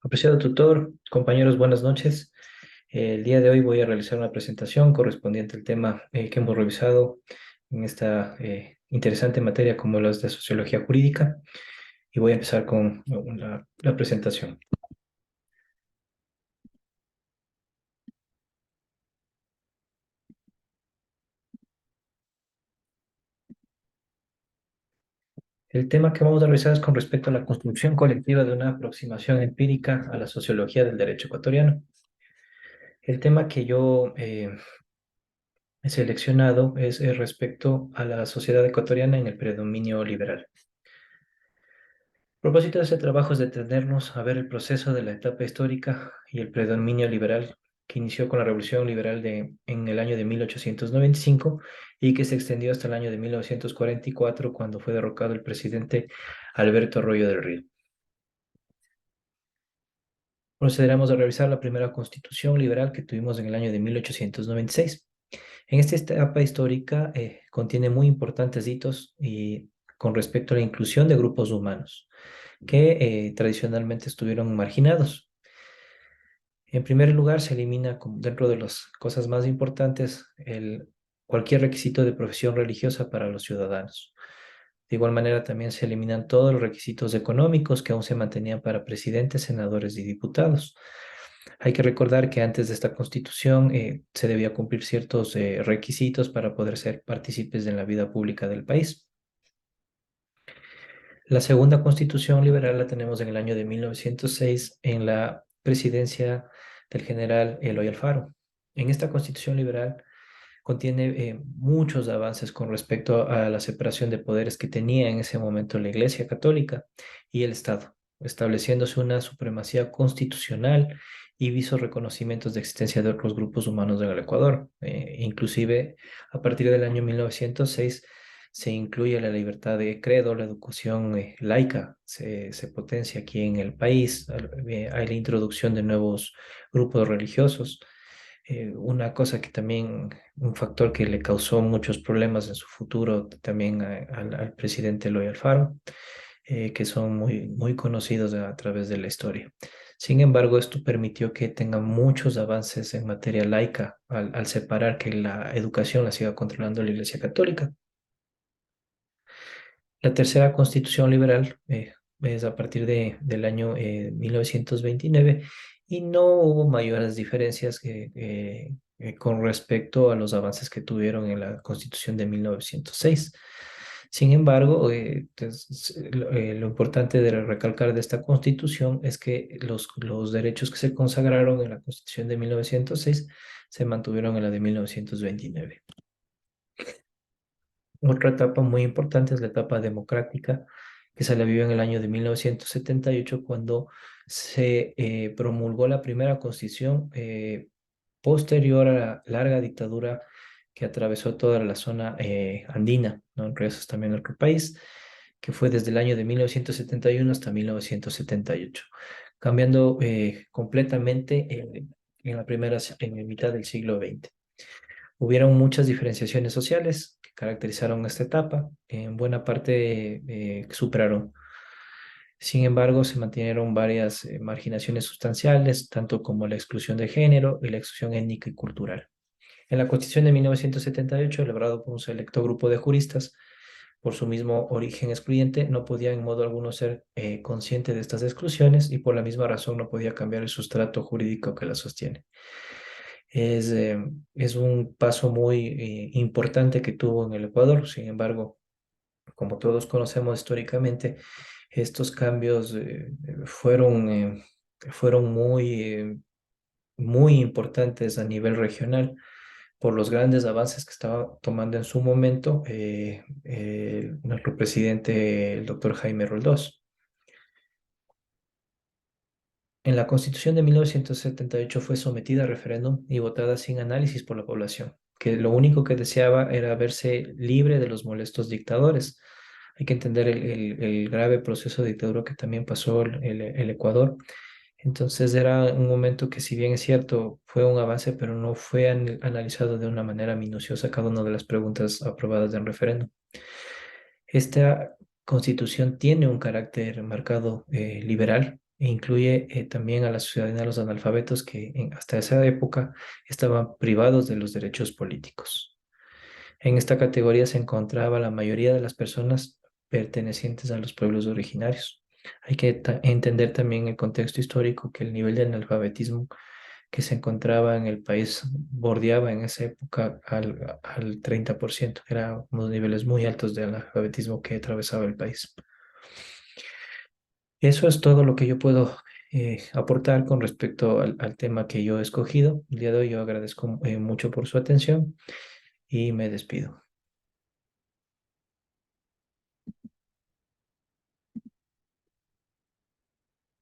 Apreciado tutor, compañeros, buenas noches. El día de hoy voy a realizar una presentación correspondiente al tema que hemos revisado en esta interesante materia como las de sociología jurídica y voy a empezar con la presentación. El tema que vamos a revisar es con respecto a la construcción colectiva de una aproximación empírica a la sociología del derecho ecuatoriano. El tema que yo he seleccionado es respecto a la sociedad ecuatoriana en el predominio liberal. El propósito de este trabajo es detenernos a ver el proceso de la etapa histórica y el predominio liberal que inició con la Revolución Liberal en el año de 1895 y que se extendió hasta el año de 1944 cuando fue derrocado el presidente Alberto Arroyo del Río. Procederemos a revisar la primera constitución liberal que tuvimos en el año de 1896. En esta etapa histórica contiene muy importantes hitos y con respecto a la inclusión de grupos humanos que tradicionalmente estuvieron marginados. En primer lugar, se elimina dentro de las cosas más importantes cualquier requisito de profesión religiosa para los ciudadanos. De igual manera, también se eliminan todos los requisitos económicos que aún se mantenían para presidentes, senadores y diputados. Hay que recordar que antes de esta constitución se debía cumplir ciertos requisitos para poder ser partícipes en la vida pública del país. La segunda constitución liberal la tenemos en el año de 1906 en la presidencia del general Eloy Alfaro. En esta constitución liberal contiene muchos avances con respecto a la separación de poderes que tenía en ese momento la Iglesia Católica y el Estado, estableciéndose una supremacía constitucional y visos reconocimientos de existencia de otros grupos humanos en el Ecuador. Inclusive, a partir del año 1906 se incluye la libertad de credo, la educación laica, se potencia aquí en el país, hay la introducción de nuevos grupos religiosos. Una cosa que también, un factor que le causó muchos problemas en su futuro también al presidente Eloy Alfaro, que son muy conocidos a través de la historia. Sin embargo, esto permitió que tenga muchos avances en materia laica al separar que la educación la siga controlando la Iglesia Católica. La tercera constitución liberal es a partir del año 1929 y no hubo mayores diferencias con respecto a los avances que tuvieron en la constitución de 1906. Sin embargo, lo importante de recalcar de esta constitución es que los derechos que se consagraron en la constitución de 1906 se mantuvieron en la de 1929. Otra etapa muy importante es la etapa democrática, que se la vivió en el año de 1978, cuando se promulgó la primera constitución posterior a la larga dictadura que atravesó toda la zona andina, ¿no? Entre esos también nuestro país, que fue desde el año de 1971 hasta 1978, cambiando completamente en en la mitad del siglo XX. Hubieron muchas diferenciaciones sociales que caracterizaron esta etapa, en buena parte superaron. Sin embargo, se mantuvieron varias marginaciones sustanciales, tanto como la exclusión de género y la exclusión étnica y cultural. En la Constitución de 1978, elaborado por un selecto grupo de juristas, por su mismo origen excluyente, no podía en modo alguno ser consciente de estas exclusiones y por la misma razón no podía cambiar el sustrato jurídico que la sostiene. Es, eh, es un paso muy importante que tuvo en el Ecuador. Sin embargo, como todos conocemos históricamente, estos cambios fueron muy importantes a nivel regional por los grandes avances que estaba tomando en su momento nuestro presidente, el doctor Jaime Roldós. En la Constitución de 1978 fue sometida a referéndum y votada sin análisis por la población, que lo único que deseaba era verse libre de los molestos dictadores. Hay que entender el grave proceso de dictadura que también pasó el Ecuador. Entonces era un momento que, si bien es cierto, fue un avance, pero no fue analizado de una manera minuciosa cada una de las preguntas aprobadas en referéndum. Esta constitución tiene un carácter marcado liberal, e incluye también a la ciudadanía de los analfabetos que hasta esa época estaban privados de los derechos políticos. En esta categoría se encontraba la mayoría de las personas pertenecientes a los pueblos originarios. Hay que entender también el contexto histórico, que el nivel de analfabetismo que se encontraba en el país bordeaba en esa época al 30%. Eran unos niveles muy altos de analfabetismo que atravesaba el país. Eso es todo lo que yo puedo aportar con respecto al tema que yo he escogido. El día de hoy yo agradezco mucho por su atención y me despido.